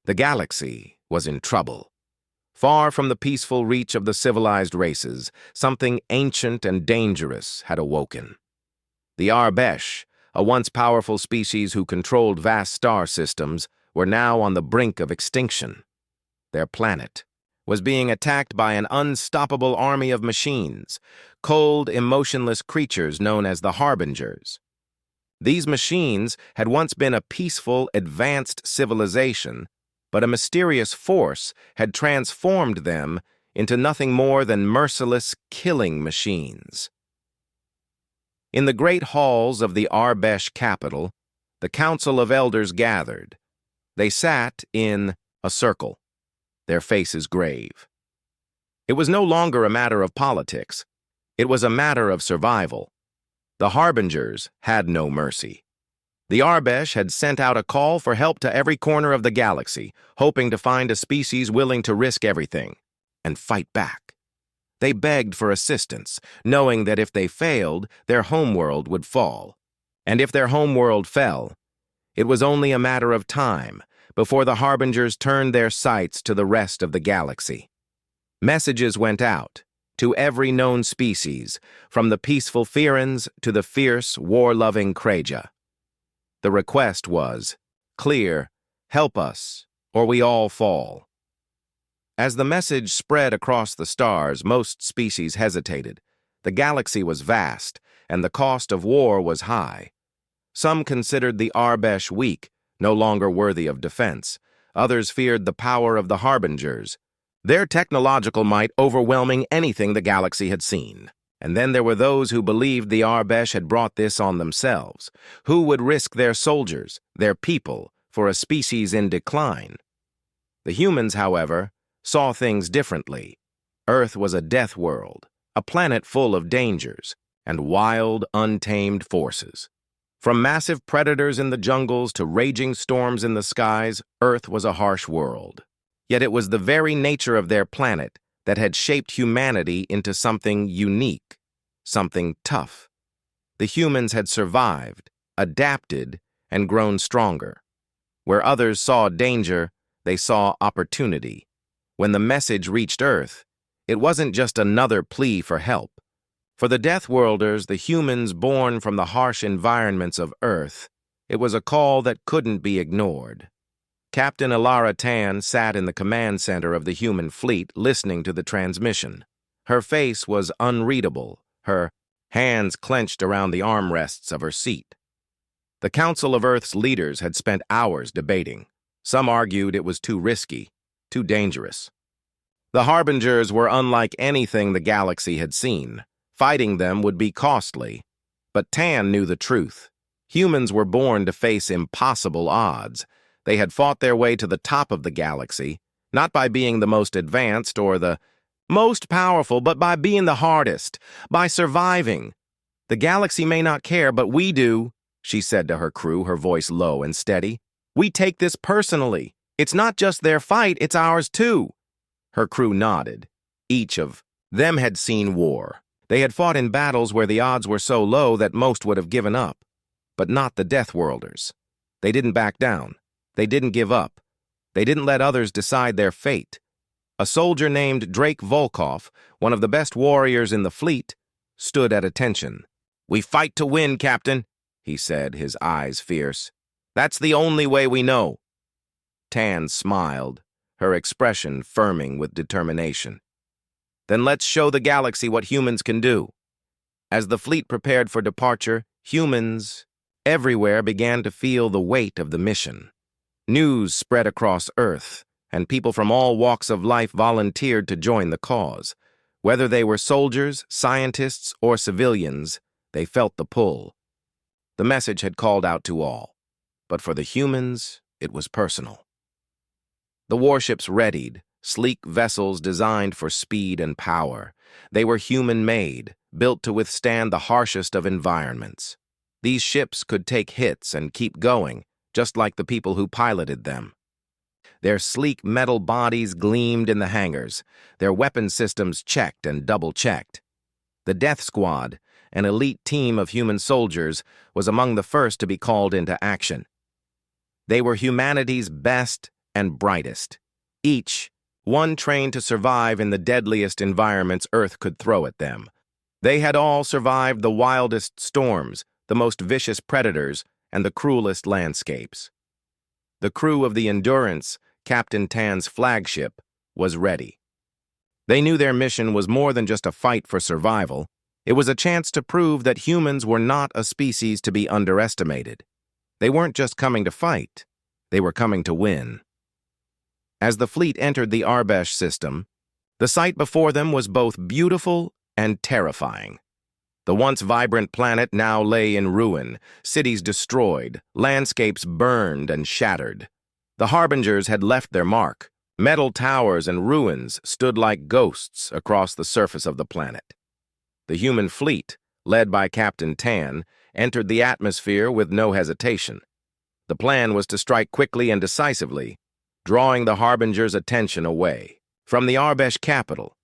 The galaxy was in trouble. Far from the peaceful reach of the civilized races, something ancient and dangerous had awoken. The Arbesh, a once powerful species who controlled vast star systems, were now on the brink of extinction. Their planet was being attacked by an unstoppable army of machines, cold, emotionless creatures known as the Harbingers. These machines had once been a peaceful, advanced civilization, but a mysterious force had transformed them into nothing more than merciless killing machines. In the great halls of the Arbesh capital, the Council of Elders gathered. They sat in a circle, their faces grave. It was no longer a matter of politics. It was a matter of survival. The Harbingers had no mercy. The Arbesh had sent out a call for help to every corner of the galaxy, hoping to find a species willing to risk everything and fight back. They begged for assistance, knowing that if they failed, their homeworld would fall. And if their homeworld fell, it was only a matter of time before the Harbingers turned their sights to the rest of the galaxy. Messages went out to every known species, from the peaceful Firans to the fierce, war-loving Kreja. The request was, clear, help us, or we all fall. As the message spread across the stars, most species hesitated. The galaxy was vast, and the cost of war was high. Some considered the Arbesh weak, no longer worthy of defense. Others feared the power of the Harbingers, their technological might overwhelming anything the galaxy had seen. And then there were those who believed the Arbesh had brought this on themselves. Who would risk their soldiers, their people, for a species in decline? The humans, however, saw things differently. Earth was a death world, a planet full of dangers and wild, untamed forces. From massive predators in the jungles to raging storms in the skies, Earth was a harsh world. Yet it was the very nature of their planet that had shaped humanity into something unique, something tough. The humans had survived, adapted, and grown stronger. Where others saw danger, they saw opportunity. When the message reached Earth, it wasn't just another plea for help. For the Deathworlders, the humans born from the harsh environments of Earth, it was a call that couldn't be ignored. Captain Elara Tan sat in the command center of the human fleet listening to the transmission. Her face was unreadable, her hands clenched around the armrests of her seat. The Council of Earth's leaders had spent hours debating. Some argued it was too risky, too dangerous. The Harbingers were unlike anything the galaxy had seen. Fighting them would be costly. But Tan knew the truth. Humans were born to face impossible odds. They had fought their way to the top of the galaxy, not by being the most advanced or the most powerful, but by being the hardest, by surviving. The galaxy may not care, but we do, she said to her crew, her voice low and steady. We take this personally. It's not just their fight, it's ours too. Her crew nodded. Each of them had seen war. They had fought in battles where the odds were so low that most would have given up. But not the Deathworlders. They didn't back down. They didn't give up. They didn't let others decide their fate. A soldier named Drake Volkov, one of the best warriors in the fleet, stood at attention. We fight to win, Captain, he said, his eyes fierce. That's the only way we know. Tan smiled, her expression firming with determination. Then let's show the galaxy what humans can do. As the fleet prepared for departure, humans everywhere began to feel the weight of the mission. News spread across Earth, and people from all walks of life volunteered to join the cause. Whether they were soldiers, scientists, or civilians, they felt the pull. The message had called out to all, but for the humans, it was personal. The warships readied, sleek vessels designed for speed and power. They were human-made, built to withstand the harshest of environments. These ships could take hits and keep going, just like the people who piloted them. Their sleek metal bodies gleamed in the hangars, their weapon systems checked and double-checked. The Death Squad, an elite team of human soldiers, was among the first to be called into action. They were humanity's best and brightest. Each, one trained to survive in the deadliest environments Earth could throw at them. They had all survived the wildest storms, the most vicious predators, and the cruelest landscapes. The crew of the Endurance, Captain Tan's flagship, was ready. They knew their mission was more than just a fight for survival. It was a chance to prove that humans were not a species to be underestimated. They weren't just coming to fight, they were coming to win. As the fleet entered the Arbesh system, the sight before them was both beautiful and terrifying. The once vibrant planet now lay in ruin, cities destroyed, landscapes burned and shattered. The Harbingers had left their mark. Metal towers and ruins stood like ghosts across the surface of the planet. The human fleet, led by Captain Tan, entered the atmosphere with no hesitation. The plan was to strike quickly and decisively, drawing the Harbingers' attention away. From the Arbesh capital,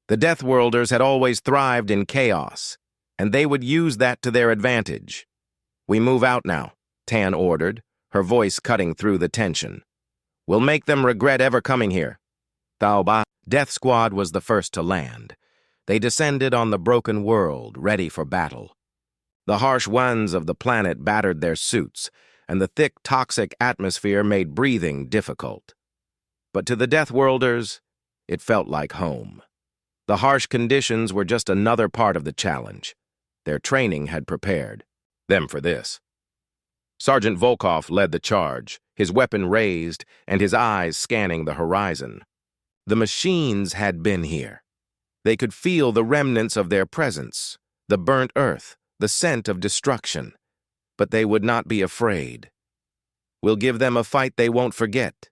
the Deathworlders had always thrived in chaos, and they would use that to their advantage. "We move out now," Tan ordered, her voice cutting through the tension. "We'll make them regret ever coming here." Tauba, Death Squad was the first to land. They descended on the broken world, ready for battle. The harsh winds of the planet battered their suits, and the thick, toxic atmosphere made breathing difficult. But to the Deathworlders, it felt like home. The harsh conditions were just another part of the challenge. Their training had prepared them for this. Sergeant Volkov led the charge, his weapon raised and his eyes scanning the horizon. The machines had been here. They could feel the remnants of their presence, the burnt earth, the scent of destruction. But they would not be afraid. "We'll give them a fight they won't forget,"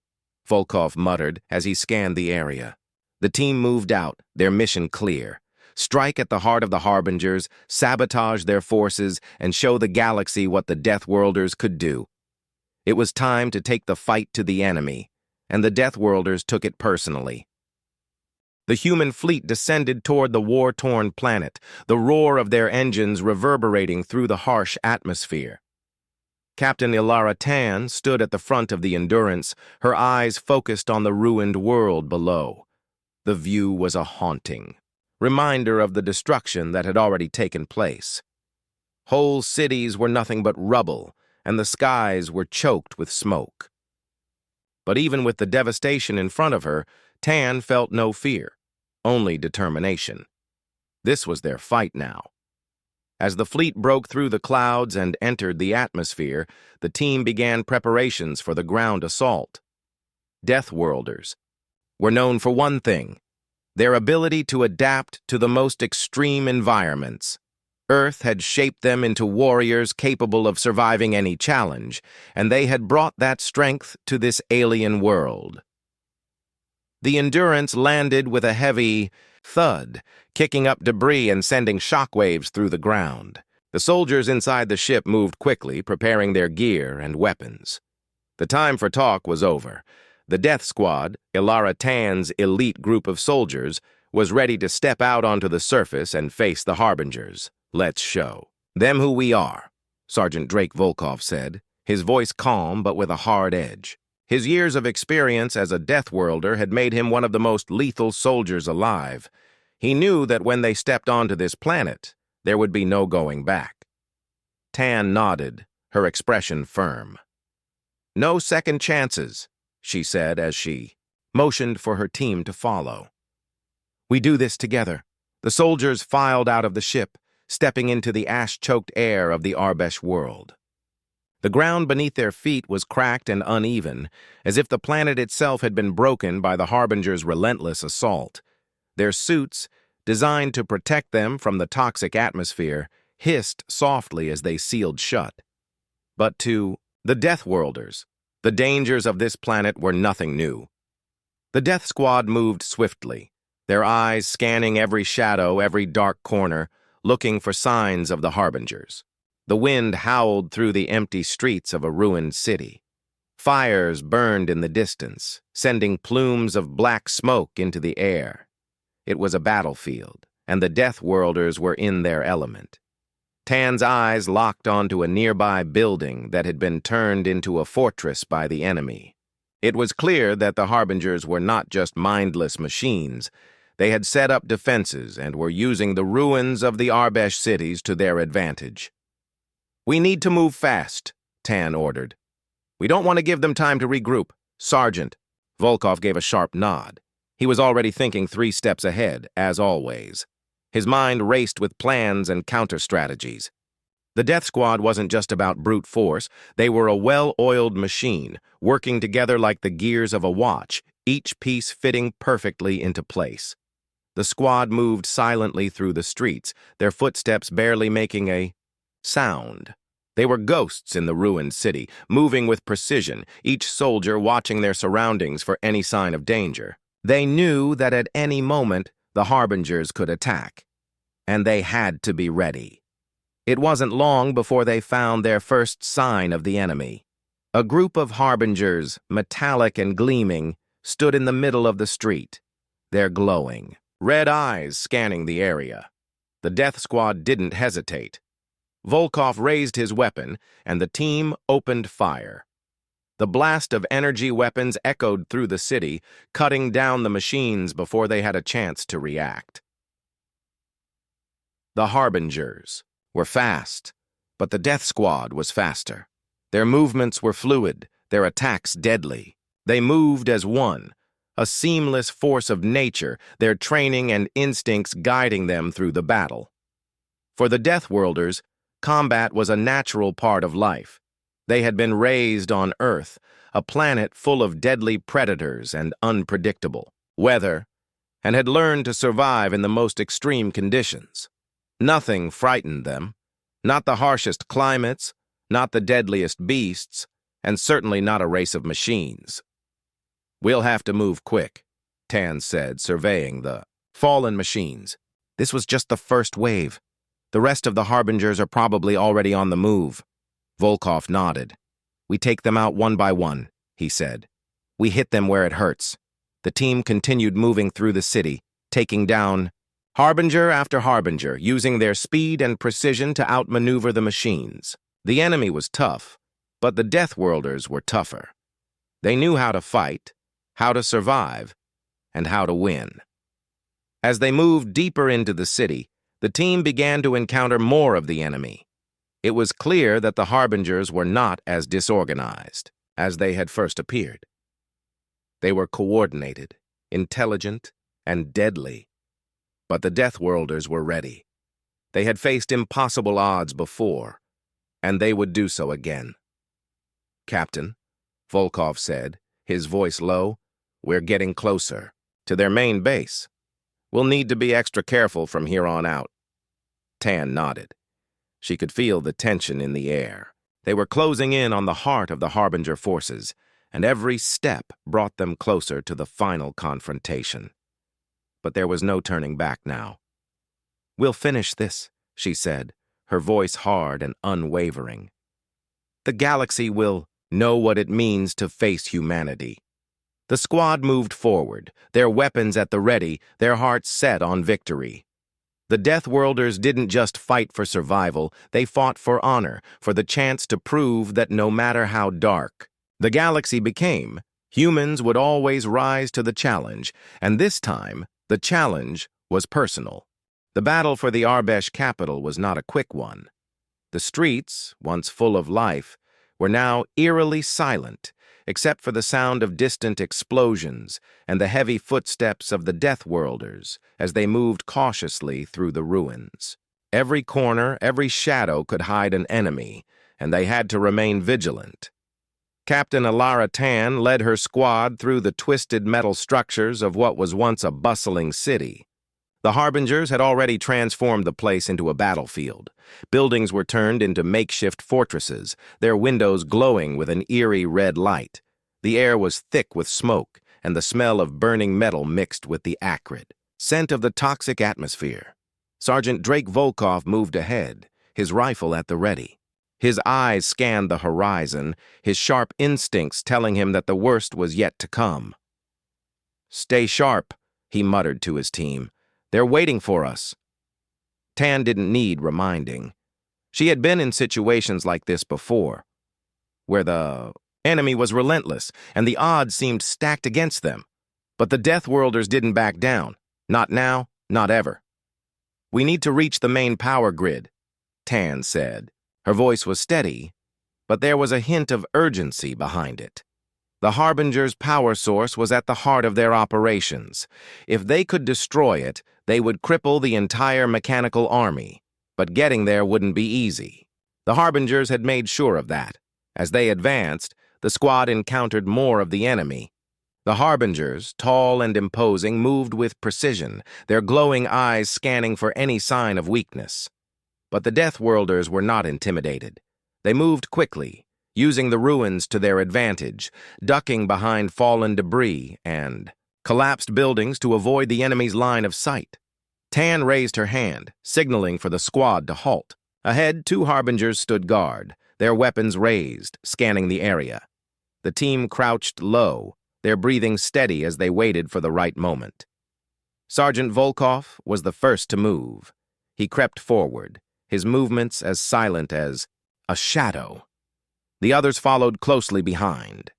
Volkov muttered as he scanned the area. The team moved out, their mission clear. Strike at the heart of the Harbingers, sabotage their forces, and show the galaxy what the Deathworlders could do. It was time to take the fight to the enemy, and the Deathworlders took it personally. The human fleet descended toward the war-torn planet, the roar of their engines reverberating through the harsh atmosphere. Captain Ilara Tan stood at the front of the Endurance, her eyes focused on the ruined world below. The view was a haunting reminder of the destruction that had already taken place. Whole cities were nothing but rubble, and the skies were choked with smoke. But even with the devastation in front of her, Tan felt no fear, only determination. This was their fight now. As the fleet broke through the clouds and entered the atmosphere, the team began preparations for the ground assault. Deathworlders were known for one thing: their ability to adapt to the most extreme environments. Earth had shaped them into warriors capable of surviving any challenge, and they had brought that strength to this alien world. The Endurance landed with a heavy thud, kicking up debris and sending shockwaves through the ground. The soldiers inside the ship moved quickly, preparing their gear and weapons. The time for talk was over. The Death Squad, Ilara Tan's elite group of soldiers, was ready to step out onto the surface and face the Harbingers. "Let's show them who we are," Sergeant Drake Volkov said, his voice calm but with a hard edge. His years of experience as a Deathworlder had made him one of the most lethal soldiers alive. He knew that when they stepped onto this planet, there would be no going back. Tan nodded, her expression firm. "No second chances," she said as she motioned for her team to follow. "We do this together." The soldiers filed out of the ship, stepping into the ash-choked air of the Arbesh world. The ground beneath their feet was cracked and uneven, as if the planet itself had been broken by the Harbingers' relentless assault. Their suits, designed to protect them from the toxic atmosphere, hissed softly as they sealed shut. But to the Deathworlders, the dangers of this planet were nothing new. The Death Squad moved swiftly, their eyes scanning every shadow, every dark corner, looking for signs of the Harbingers. The wind howled through the empty streets of a ruined city. Fires burned in the distance, sending plumes of black smoke into the air. It was a battlefield, and the Deathworlders were in their element. Tan's eyes locked onto a nearby building that had been turned into a fortress by the enemy. It was clear that the Harbingers were not just mindless machines. They had set up defenses and were using the ruins of the Arbesh cities to their advantage. "We need to move fast," Tan ordered. "We don't want to give them time to regroup. Sergeant." Volkov gave a sharp nod. He was already thinking 3 steps ahead, as always. His mind raced with plans and counter-strategies. The Death Squad wasn't just about brute force. They were a well-oiled machine, working together like the gears of a watch, each piece fitting perfectly into place. The squad moved silently through the streets, their footsteps barely making a sound. They were ghosts in the ruined city, moving with precision, each soldier watching their surroundings for any sign of danger. They knew that at any moment the Harbingers could attack, and they had to be ready. It wasn't long before they found their first sign of the enemy. A group of Harbingers, metallic and gleaming, stood in the middle of the street, their glowing, red eyes scanning the area. The Death Squad didn't hesitate. Volkov raised his weapon, and the team opened fire. The blast of energy weapons echoed through the city, cutting down the machines before they had a chance to react. The Harbingers were fast, but the Death Squad was faster. Their movements were fluid, their attacks deadly. They moved as one, a seamless force of nature, their training and instincts guiding them through the battle. For the Deathworlders, combat was a natural part of life. They had been raised on Earth, a planet full of deadly predators and unpredictable weather, and had learned to survive in the most extreme conditions. Nothing frightened them, not the harshest climates, not the deadliest beasts, and certainly not a race of machines. "We'll have to move quick," Tan said, surveying the fallen machines. "This was just the first wave. The rest of the Harbingers are probably already on the move." Volkov nodded. "We take them out one by one," he said. "We hit them where it hurts." The team continued moving through the city, taking down Harbinger after Harbinger, using their speed and precision to outmaneuver the machines. The enemy was tough, but the Deathworlders were tougher. They knew how to fight, how to survive, and how to win. As they moved deeper into the city, the team began to encounter more of the enemy. It was clear that the Harbingers were not as disorganized as they had first appeared. They were coordinated, intelligent, and deadly. But the Deathworlders were ready. They had faced impossible odds before, and they would do so again. "Captain," Volkov said, his voice low, "we're getting closer to their main base. We'll need to be extra careful from here on out." Tan nodded. She could feel the tension in the air. They were closing in on the heart of the Harbinger forces, and every step brought them closer to the final confrontation. But there was no turning back now. "We'll finish this," she said, her voice hard and unwavering. "The galaxy will know what it means to face humanity." The squad moved forward, their weapons at the ready, their hearts set on victory. The Deathworlders didn't just fight for survival, they fought for honor, for the chance to prove that no matter how dark the galaxy became, humans would always rise to the challenge, and this time, the challenge was personal. The battle for the Arbesh capital was not a quick one. The streets, once full of life, were now eerily silent, except for the sound of distant explosions and the heavy footsteps of the Deathworlders as they moved cautiously through the ruins. Every corner, every shadow could hide an enemy, and they had to remain vigilant. Captain Alara Tan led her squad through the twisted metal structures of what was once a bustling city. The Harbingers had already transformed the place into a battlefield. Buildings were turned into makeshift fortresses, their windows glowing with an eerie red light. The air was thick with smoke, and the smell of burning metal mixed with the acrid scent of the toxic atmosphere. Sergeant Drake Volkov moved ahead, his rifle at the ready. His eyes scanned the horizon, his sharp instincts telling him that the worst was yet to come. "Stay sharp," he muttered to his team. "They're waiting for us." Tan didn't need reminding. She had been in situations like this before, where the Enemy was relentless, and the odds seemed stacked against them. But the Deathworlders didn't back down. Not now, not ever. "We need to reach the main power grid," Tan said. Her voice was steady, but there was a hint of urgency behind it. The Harbinger's power source was at the heart of their operations. If they could destroy it, they would cripple the entire mechanical army. But getting there wouldn't be easy. The Harbingers had made sure of that. As they advanced, the squad encountered more of the enemy. The Harbingers, tall and imposing, moved with precision, their glowing eyes scanning for any sign of weakness. But the Deathworlders were not intimidated. They moved quickly, using the ruins to their advantage, ducking behind fallen debris and collapsed buildings to avoid the enemy's line of sight. Tan raised her hand, signaling for the squad to halt. Ahead, 2 Harbingers stood guard, their weapons raised, scanning the area. The team crouched low, their breathing steady as they waited for the right moment. Sergeant Volkov was the first to move. He crept forward, his movements as silent as a shadow. The others followed closely behind.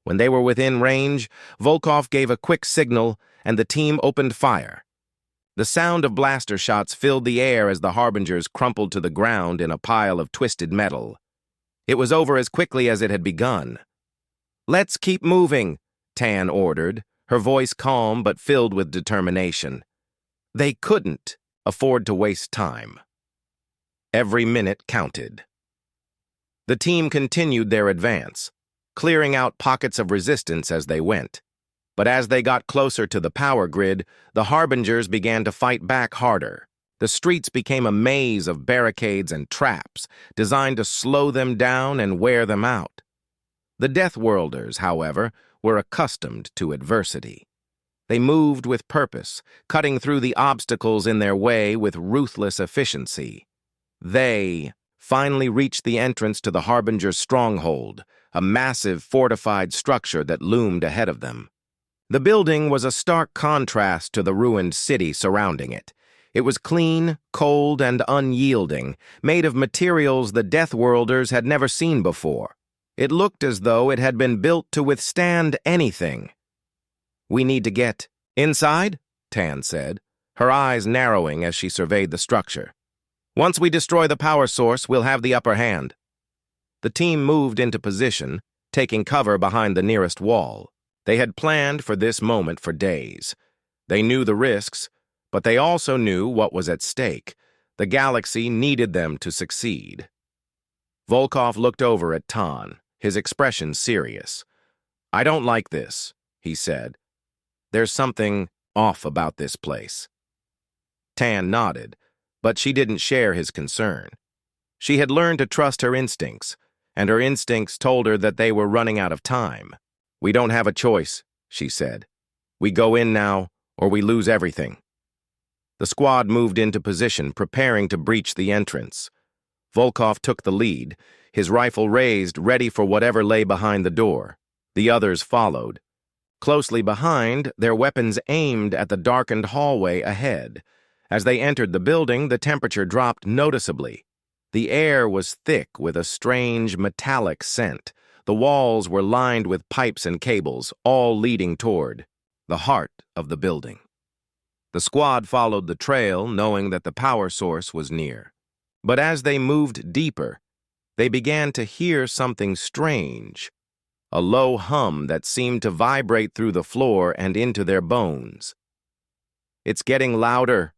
When they were within range, Volkov gave a quick signal, and the team opened fire. The sound of blaster shots filled the air as the Harbingers crumpled to the ground in a pile of twisted metal. It was over as quickly as it had begun. "Let's keep moving," Tan ordered, her voice calm but filled with determination. They couldn't afford to waste time. Every minute counted. The team continued their advance, clearing out pockets of resistance as they went. But as they got closer to the power grid, the Harbingers began to fight back harder. The streets became a maze of barricades and traps, designed to slow them down and wear them out. The Deathworlders, however, were accustomed to adversity. They moved with purpose, cutting through the obstacles in their way with ruthless efficiency. They finally reached the entrance to the Harbinger's stronghold, a massive fortified structure that loomed ahead of them. The building was a stark contrast to the ruined city surrounding it. It was clean, cold, and unyielding, made of materials the Deathworlders had never seen before. It looked as though it had been built to withstand anything. "We need to get inside," Tan said, her eyes narrowing as she surveyed the structure. "Once we destroy the power source, we'll have the upper hand." The team moved into position, taking cover behind the nearest wall. They had planned for this moment for days. They knew the risks, but they also knew what was at stake. The galaxy needed them to succeed. Volkov looked over at Tan, his expression serious. "I don't like this," he said. "There's something off about this place." Tan nodded, but she didn't share his concern. She had learned to trust her instincts, and her instincts told her that they were running out of time. "We don't have a choice," she said. "We go in now, or we lose everything." The squad moved into position, preparing to breach the entrance. Volkov took the lead, his rifle raised, ready for whatever lay behind the door. The others followed. Closely behind, their weapons aimed at the darkened hallway ahead. As they entered the building, the temperature dropped noticeably. The air was thick with a strange metallic scent. The walls were lined with pipes and cables, all leading toward the heart of the building. The squad followed the trail, knowing that the power source was near. But as they moved deeper, they began to hear something strange, a low hum that seemed to vibrate through the floor and into their bones. "It's getting louder,"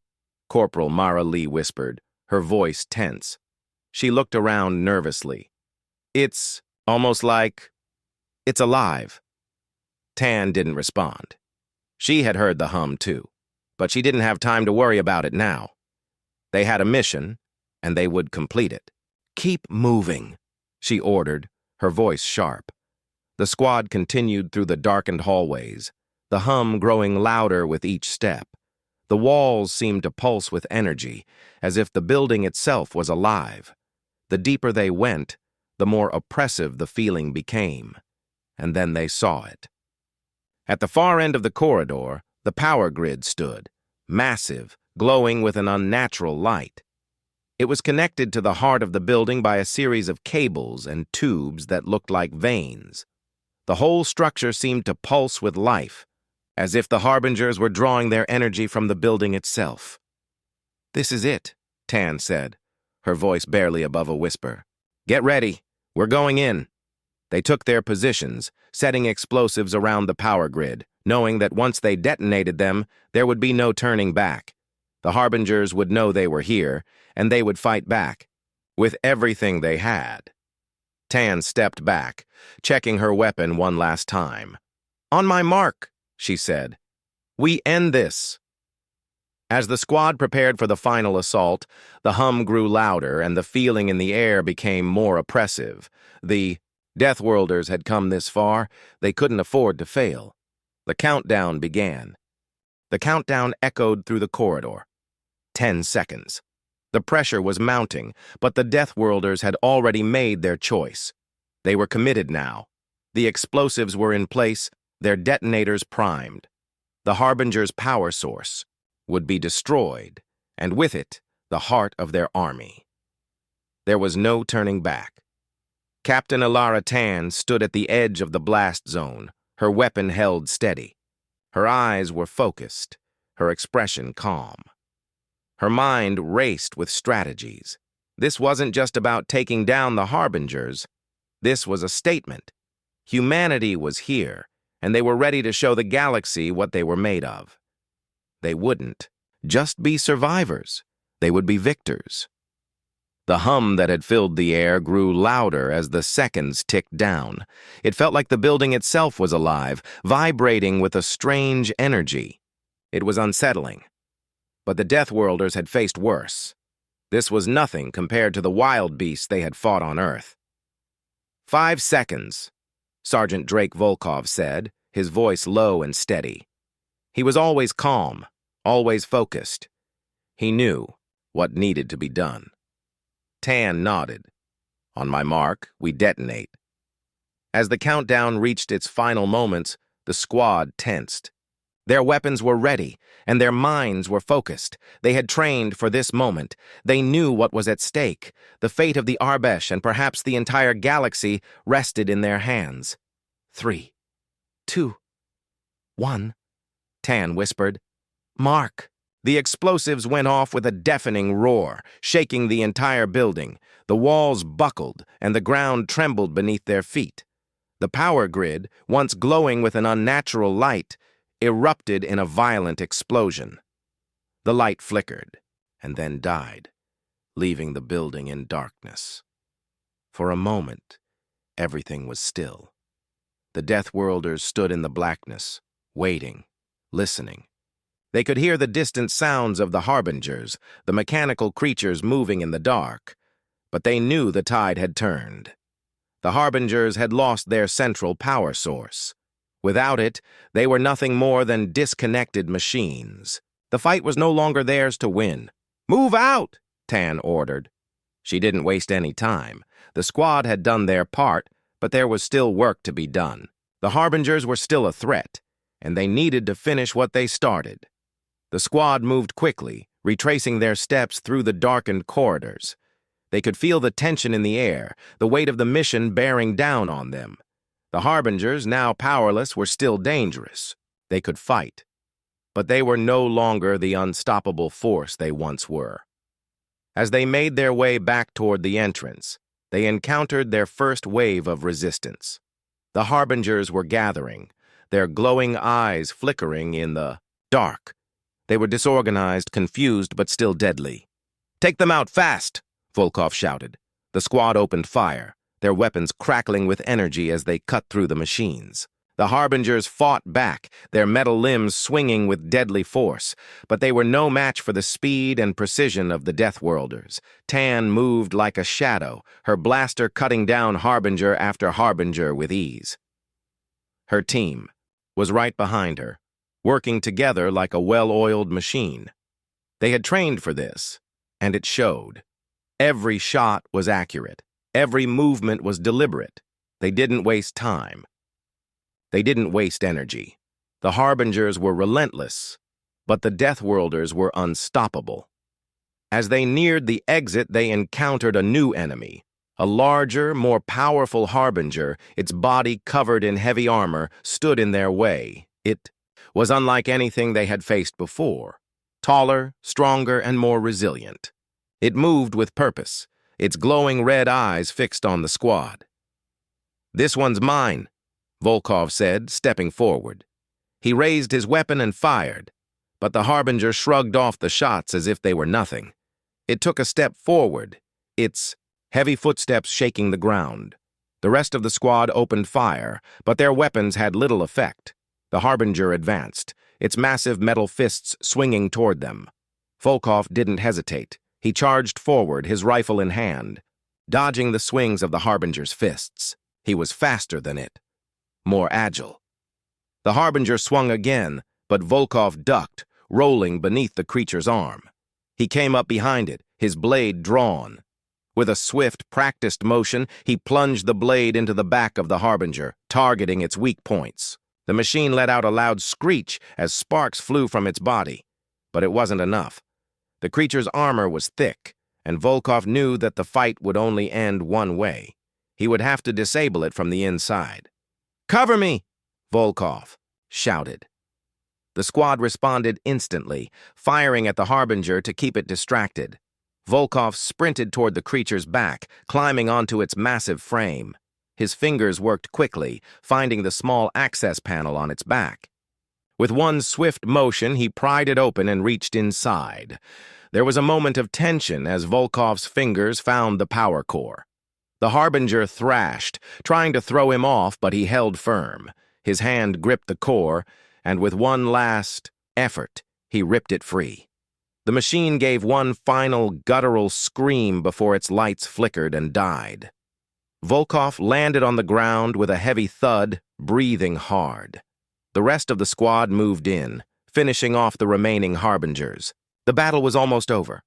Corporal Mara Lee whispered, her voice tense. She looked around nervously. "It's almost like it's alive." Tan didn't respond. She had heard the hum too, but she didn't have time to worry about it now. They had a mission, and they would complete it. "Keep moving," she ordered, her voice sharp. The squad continued through the darkened hallways, the hum growing louder with each step. The walls seemed to pulse with energy, as if the building itself was alive. The deeper they went, the more oppressive the feeling became. And then they saw it. At the far end of the corridor, the power grid stood, massive, glowing with an unnatural light. It was connected to the heart of the building by a series of cables and tubes that looked like veins. The whole structure seemed to pulse with life, as if the Harbingers were drawing their energy from the building itself. "This is it," Tan said, her voice barely above a whisper. "Get ready. We're going in." They took their positions, setting explosives around the power grid, knowing that once they detonated them, there would be no turning back. The Harbingers would know they were here, and they would fight back, with everything they had. Tan stepped back, checking her weapon one last time. "On my mark," she said. "We end this." As the squad prepared for the final assault, the hum grew louder and the feeling in the air became more oppressive. The Deathworlders had come this far, they couldn't afford to fail. The countdown began. The countdown echoed through the corridor. 10 seconds. The pressure was mounting, but the Deathworlders had already made their choice. They were committed now. The explosives were in place, their detonators primed. The Harbinger's power source would be destroyed, and with it, the heart of their army. There was no turning back. Captain Alara Tan stood at the edge of the blast zone, her weapon held steady. Her eyes were focused, her expression calm. Her mind raced with strategies. This wasn't just about taking down the Harbingers. This was a statement. Humanity was here, and they were ready to show the galaxy what they were made of. They wouldn't just be survivors. They would be victors. The hum that had filled the air grew louder as the seconds ticked down. It felt like the building itself was alive, vibrating with a strange energy. It was unsettling. But the Deathworlders had faced worse. This was nothing compared to the wild beasts they had fought on Earth. 5 seconds, Sergeant Drake Volkov said, his voice low and steady. He was always calm, always focused. He knew what needed to be done. Tan nodded. "On my mark, we detonate." As the countdown reached its final moments, the squad tensed. Their weapons were ready, and their minds were focused. They had trained for this moment. They knew what was at stake. The fate of the Arbesh and perhaps the entire galaxy rested in their hands. 3, 2, 1, Tan whispered. "Mark." The explosives went off with a deafening roar, shaking the entire building. The walls buckled, and the ground trembled beneath their feet. The power grid, once glowing with an unnatural light, erupted in a violent explosion. The light flickered, and then died, leaving the building in darkness. For a moment, everything was still. The Deathworlders stood in the blackness, waiting, listening. They could hear the distant sounds of the Harbingers, the mechanical creatures moving in the dark, but they knew the tide had turned. The Harbingers had lost their central power source. Without it, they were nothing more than disconnected machines. The fight was no longer theirs to win. "Move out!" Tan ordered. She didn't waste any time. The squad had done their part, but there was still work to be done. The Harbingers were still a threat, and they needed to finish what they started. The squad moved quickly, retracing their steps through the darkened corridors. They could feel the tension in the air, the weight of the mission bearing down on them. The Harbingers, now powerless, were still dangerous. They could fight. But they were no longer the unstoppable force they once were. As they made their way back toward the entrance, they encountered their first wave of resistance. The Harbingers were gathering, their glowing eyes flickering in the dark. They were disorganized, confused, but still deadly. "Take them out fast!" Volkov shouted. The squad opened fire, their weapons crackling with energy as they cut through the machines. The Harbingers fought back, their metal limbs swinging with deadly force, but they were no match for the speed and precision of the Deathworlders. Tan moved like a shadow, her blaster cutting down Harbinger after Harbinger with ease. Her team was right behind her, working together like a well-oiled machine. They had trained for this, and it showed. Every shot was accurate. Every movement was deliberate. They didn't waste time. They didn't waste energy. The Harbingers were relentless, but the Deathworlders were unstoppable. As they neared the exit, they encountered a new enemy. A larger, more powerful harbinger, its body covered in heavy armor, stood in their way. It was unlike anything they had faced before. Taller, stronger, and more resilient. It moved with purpose, its glowing red eyes fixed on the squad. "This one's mine," Volkov said, stepping forward. He raised his weapon and fired, but the harbinger shrugged off the shots as if they were nothing. It took a step forward, its heavy footsteps shaking the ground. The rest of the squad opened fire, but their weapons had little effect. The harbinger advanced, its massive metal fists swinging toward them. Volkov didn't hesitate. He charged forward, his rifle in hand, dodging the swings of the harbinger's fists. He was faster than it, more agile. The harbinger swung again, but Volkov ducked, rolling beneath the creature's arm. He came up behind it, his blade drawn. With a swift, practiced motion, he plunged the blade into the back of the harbinger, targeting its weak points. The machine let out a loud screech as sparks flew from its body. But it wasn't enough. The creature's armor was thick, and Volkov knew that the fight would only end one way. He would have to disable it from the inside. "Cover me!" Volkov shouted. The squad responded instantly, firing at the harbinger to keep it distracted. Volkov sprinted toward the creature's back, climbing onto its massive frame. His fingers worked quickly, finding the small access panel on its back. With one swift motion, he pried it open and reached inside. There was a moment of tension as Volkov's fingers found the power core. The harbinger thrashed, trying to throw him off, but he held firm. His hand gripped the core, and with one last effort, he ripped it free. The machine gave one final guttural scream before its lights flickered and died. Volkov landed on the ground with a heavy thud, breathing hard. The rest of the squad moved in, finishing off the remaining harbingers. The battle was almost over.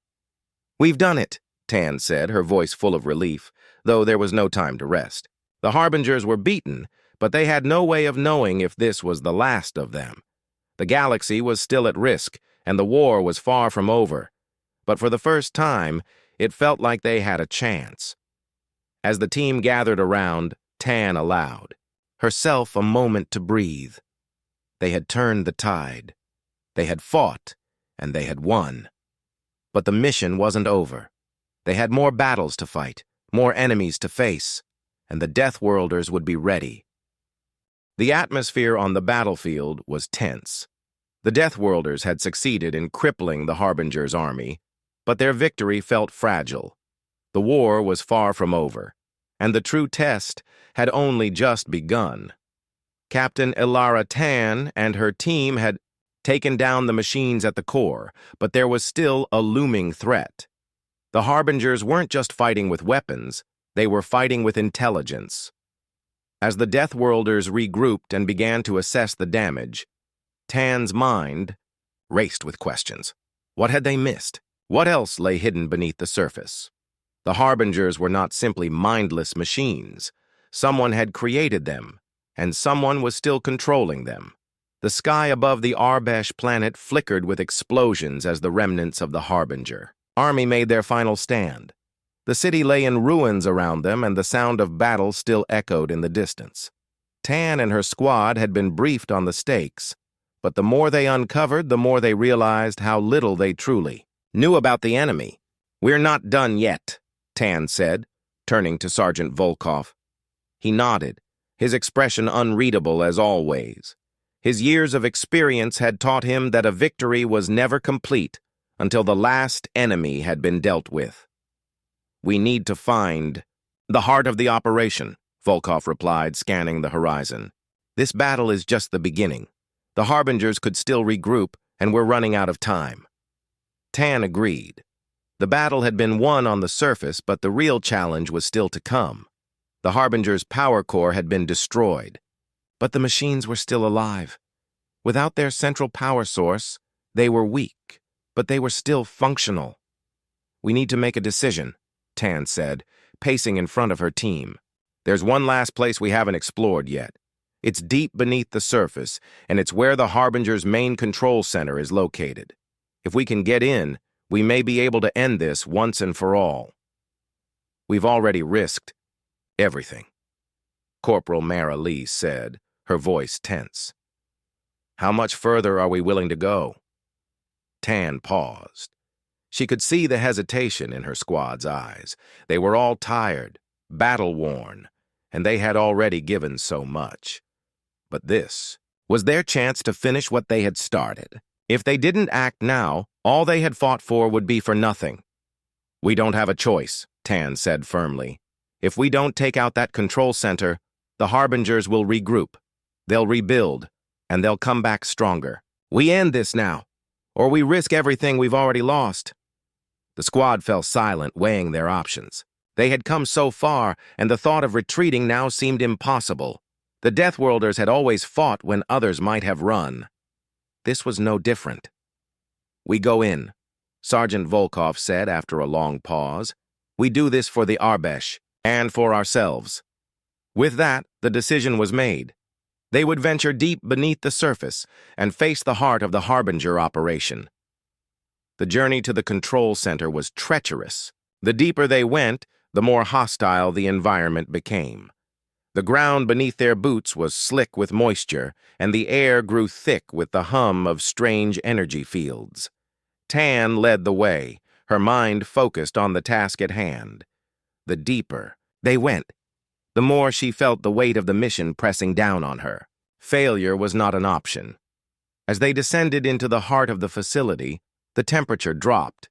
"We've done it," Tan said, her voice full of relief, though there was no time to rest. The harbingers were beaten, but they had no way of knowing if this was the last of them. The galaxy was still at risk, and the war was far from over. But for the first time, it felt like they had a chance. As the team gathered around, Tan allowed herself a moment to breathe. They had turned the tide. They had fought, and they had won. But the mission wasn't over. They had more battles to fight, more enemies to face, and the Deathworlders would be ready. The atmosphere on the battlefield was tense. The Deathworlders had succeeded in crippling the Harbinger's army, but their victory felt fragile. The war was far from over, and the true test had only just begun. Captain Ilara Tan and her team had taken down the machines at the core, but there was still a looming threat. The Harbingers weren't just fighting with weapons, they were fighting with intelligence. As the Deathworlders regrouped and began to assess the damage, Tan's mind raced with questions. What had they missed? What else lay hidden beneath the surface? The Harbingers were not simply mindless machines. Someone had created them, and someone was still controlling them. The sky above the Arbesh planet flickered with explosions as the remnants of the Harbinger army made their final stand. The city lay in ruins around them, and the sound of battle still echoed in the distance. Tan and her squad had been briefed on the stakes, but the more they uncovered, the more they realized how little they truly knew about the enemy. "We're not done yet," Tan said, turning to Sergeant Volkov. He nodded, his expression unreadable as always. His years of experience had taught him that a victory was never complete until the last enemy had been dealt with. "We need to find the heart of the operation," Volkov replied, scanning the horizon. "This battle is just the beginning. The Harbingers could still regroup, and we're running out of time." Tan agreed. The battle had been won on the surface, but the real challenge was still to come. The Harbinger's power core had been destroyed, but the machines were still alive. Without their central power source, they were weak, but they were still functional. "We need to make a decision," Tan said, pacing in front of her team. "There's one last place we haven't explored yet. It's deep beneath the surface, and it's where the Harbinger's main control center is located. If we can get in, We may be able to end this once and for all. We've already risked everything, Corporal Mara Lee said, her voice tense. How much further are we willing to go? Tan paused. She could see the hesitation in her squad's eyes. They were all tired, battle-worn, and they had already given so much. But this was their chance to finish what they had started. If they didn't act now, all they had fought for would be for nothing. We don't have a choice, Tan said firmly. If we don't take out that control center, the Harbingers will regroup. They'll rebuild, and they'll come back stronger. We end this now, or we risk everything we've already lost. The squad fell silent, weighing their options. They had come so far, and the thought of retreating now seemed impossible. The Deathworlders had always fought when others might have run. This was no different. We go in, Sergeant Volkov said after a long pause. We do this for the Arbesh, and for ourselves. With that, the decision was made. They would venture deep beneath the surface and face the heart of the Harbinger operation. The journey to the control center was treacherous. The deeper they went, the more hostile the environment became. The ground beneath their boots was slick with moisture, and the air grew thick with the hum of strange energy fields. Tan led the way, her mind focused on the task at hand. The deeper they went, the more she felt the weight of the mission pressing down on her. Failure was not an option. As they descended into the heart of the facility, the temperature dropped,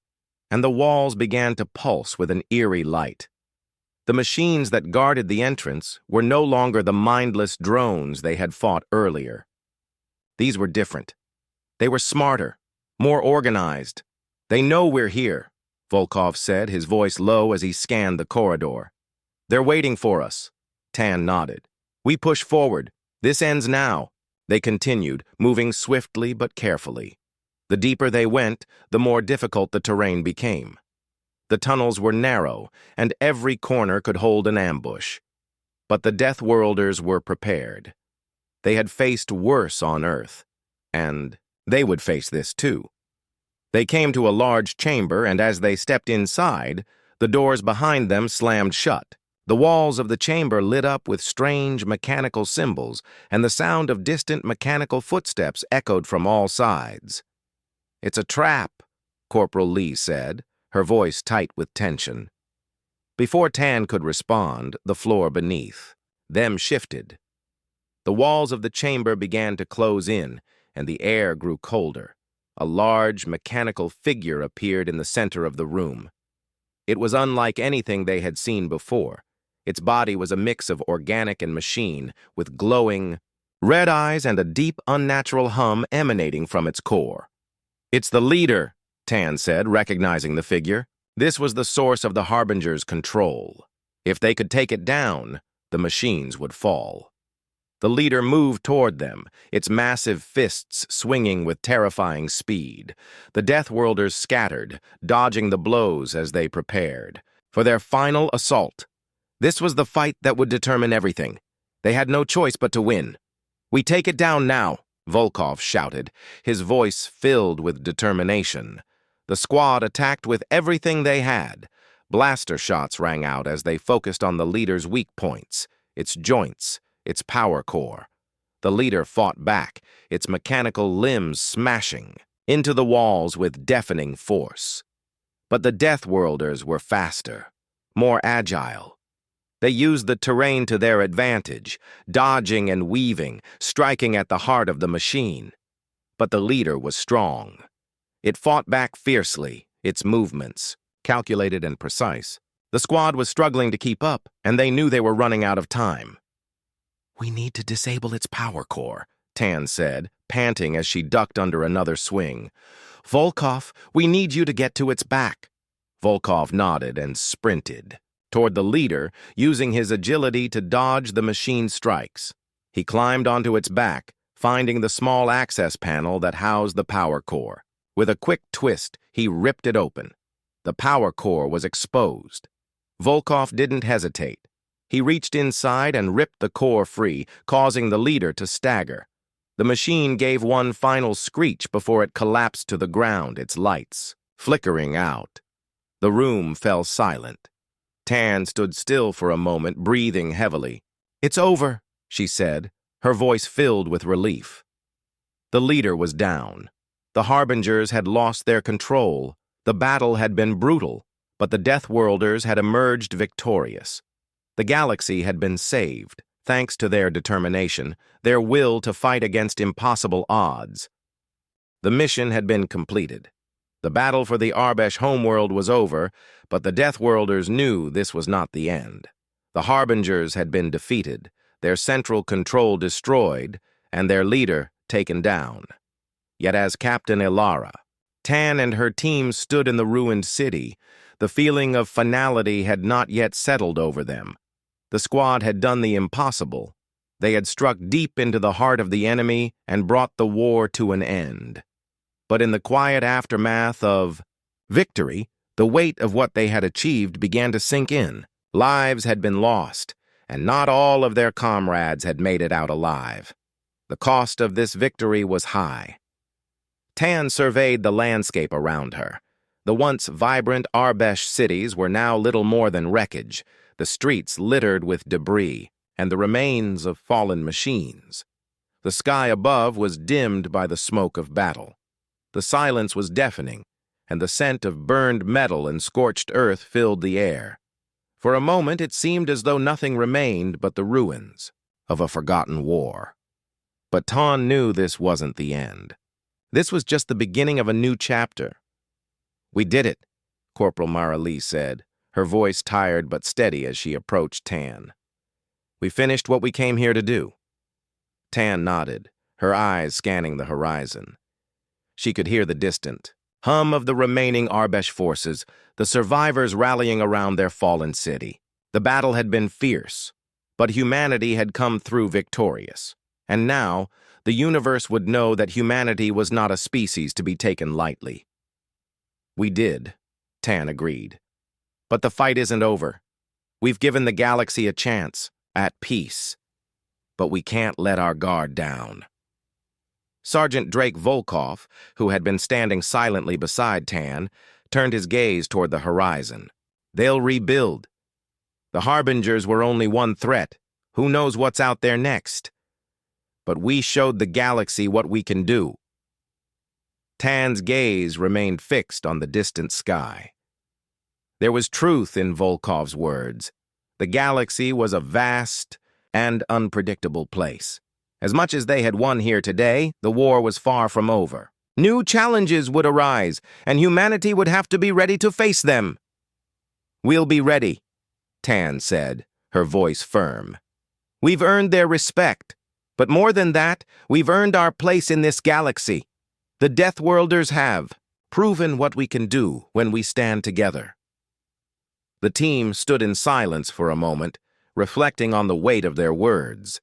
and the walls began to pulse with an eerie light. The machines that guarded the entrance were no longer the mindless drones they had fought earlier. These were different. They were smarter, more organized. They know we're here, Volkov said, his voice low as he scanned the corridor. They're waiting for us. Tan nodded. We push forward. This ends now. They continued, moving swiftly but carefully. The deeper they went, the more difficult the terrain became. The tunnels were narrow, and every corner could hold an ambush. But the Deathworlders were prepared. They had faced worse on Earth, and they would face this too. They came to a large chamber, and as they stepped inside, the doors behind them slammed shut. The walls of the chamber lit up with strange mechanical symbols, and the sound of distant mechanical footsteps echoed from all sides. It's a trap, Corporal Lee said, her voice tight with tension. Before Tan could respond, the floor beneath them shifted. The walls of the chamber began to close in, and the air grew colder. A large, mechanical figure appeared in the center of the room. It was unlike anything they had seen before. Its body was a mix of organic and machine, with glowing red eyes and a deep, unnatural hum emanating from its core. It's the leader, Tan said, recognizing the figure. This was the source of the Harbinger's control. If they could take it down, the machines would fall. The leader moved toward them, its massive fists swinging with terrifying speed. The Deathworlders scattered, dodging the blows as they prepared for their final assault. This was the fight that would determine everything. They had no choice but to win. We take it down now, Volkov shouted, his voice filled with determination. The squad attacked with everything they had. Blaster shots rang out as they focused on the leader's weak points, its joints, its power core. The leader fought back, its mechanical limbs smashing into the walls with deafening force. But the Deathworlders were faster, more agile. They used the terrain to their advantage, dodging and weaving, striking at the heart of the machine. But the leader was strong. It fought back fiercely, its movements calculated and precise. The squad was struggling to keep up, and they knew they were running out of time. We need to disable its power core, Tan said, panting as she ducked under another swing. Volkov, we need you to get to its back. Volkov nodded and sprinted toward the leader, using his agility to dodge the machine strikes. He climbed onto its back, finding the small access panel that housed the power core. With a quick twist, he ripped it open. The power core was exposed. Volkov didn't hesitate. He reached inside and ripped the core free, causing the leader to stagger. The machine gave one final screech before it collapsed to the ground, its lights flickering out. The room fell silent. Tan stood still for a moment, breathing heavily. "It's over," she said, her voice filled with relief. The leader was down. The Harbingers had lost their control. The battle had been brutal, but the Deathworlders had emerged victorious. The galaxy had been saved, thanks to their determination, their will to fight against impossible odds. The mission had been completed. The battle for the Arbesh homeworld was over, but the Deathworlders knew this was not the end. The Harbingers had been defeated, their central control destroyed, and their leader taken down. Yet as Captain Ilara, Tan and her team stood in the ruined city. The feeling of finality had not yet settled over them. The squad had done the impossible. They had struck deep into the heart of the enemy and brought the war to an end. But in the quiet aftermath of victory, the weight of what they had achieved began to sink in. Lives had been lost, and not all of their comrades had made it out alive. The cost of this victory was high. Tan surveyed the landscape around her. The once vibrant Arbesh cities were now little more than wreckage, the streets littered with debris and the remains of fallen machines. The sky above was dimmed by the smoke of battle. The silence was deafening, and the scent of burned metal and scorched earth filled the air. For a moment it seemed as though nothing remained but the ruins of a forgotten war. But Tan knew this wasn't the end. This was just the beginning of a new chapter. "We did it," Corporal Mara Lee said, her voice tired but steady as she approached Tan. "We finished what we came here to do." Tan nodded, her eyes scanning the horizon. She could hear the distant hum of the remaining Arbesh forces, the survivors rallying around their fallen city. The battle had been fierce, but humanity had come through victorious. And now, the universe would know that humanity was not a species to be taken lightly. "We did," Tan agreed. "But the fight isn't over. We've given the galaxy a chance, at peace. But we can't let our guard down." Sergeant Drake Volkov, who had been standing silently beside Tan, turned his gaze toward the horizon. "They'll rebuild. The Harbingers were only one threat. Who knows what's out there next? But we showed the galaxy what we can do." Tan's gaze remained fixed on the distant sky. There was truth in Volkov's words. The galaxy was a vast and unpredictable place. As much as they had won here today, the war was far from over. New challenges would arise, and humanity would have to be ready to face them. "We'll be ready," Tan said, her voice firm. "We've earned their respect, but more than that, we've earned our place in this galaxy. The Deathworlders have proven what we can do when we stand together." The team stood in silence for a moment, reflecting on the weight of their words.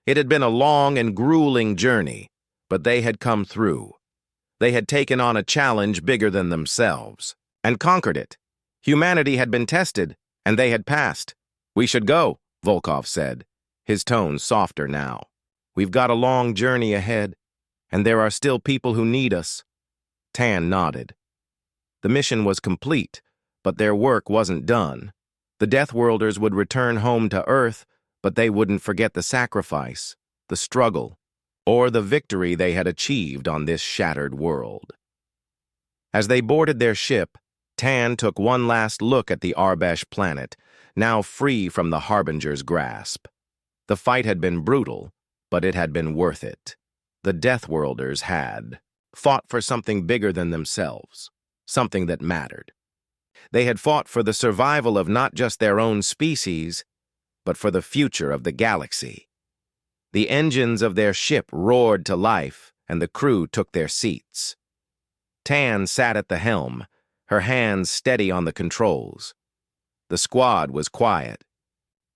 It had been a long and grueling journey, but they had come through. They had taken on a challenge bigger than themselves, and conquered it. Humanity had been tested, and they had passed. "We should go," Volkov said, his tone softer now. "We've got a long journey ahead, and there are still people who need us." Tan nodded. The mission was complete, but their work wasn't done. The Deathworlders would return home to Earth, but they wouldn't forget the sacrifice, the struggle, or the victory they had achieved on this shattered world. As they boarded their ship, Tan took one last look at the Arbesh planet, now free from the Harbinger's grasp. The fight had been brutal, but it had been worth it. The Deathworlders had fought for something bigger than themselves, something that mattered. They had fought for the survival of not just their own species, but for the future of the galaxy. The engines of their ship roared to life, and the crew took their seats. Tan sat at the helm, her hands steady on the controls. The squad was quiet,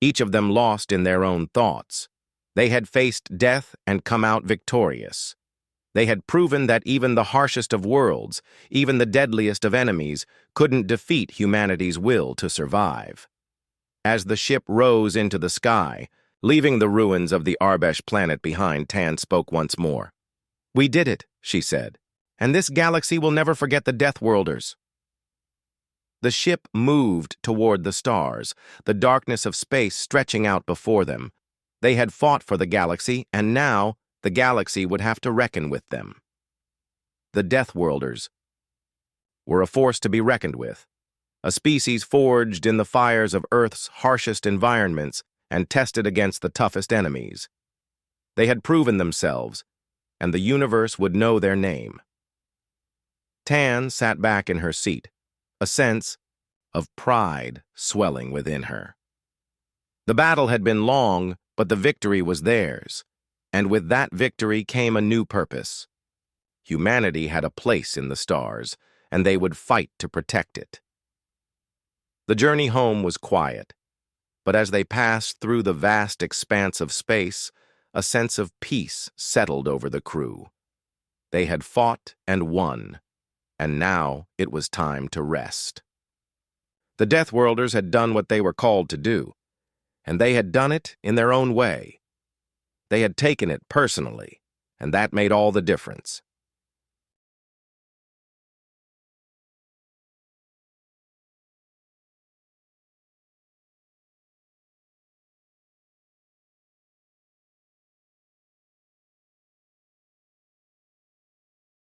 each of them lost in their own thoughts. They had faced death and come out victorious. They had proven that even the harshest of worlds, even the deadliest of enemies, couldn't defeat humanity's will to survive. As the ship rose into the sky, leaving the ruins of the Arbesh planet behind, Tan spoke once more. "We did it," she said, and this galaxy will never forget the Deathworlders. The ship moved toward the stars, the darkness of space stretching out before them. They had fought for the galaxy, and now the galaxy would have to reckon with them. The Deathworlders were a force to be reckoned with, a species forged in the fires of Earth's harshest environments and tested against the toughest enemies. They had proven themselves, and the universe would know their name. Tan sat back in her seat, a sense of pride swelling within her. The battle had been long, but the victory was theirs, and with that victory came a new purpose. Humanity had a place in the stars, and they would fight to protect it. The journey home was quiet, but as they passed through the vast expanse of space, a sense of peace settled over the crew. They had fought and won, and now it was time to rest. The Deathworlders had done what they were called to do, and they had done it in their own way. They had taken it personally, and that made all the difference.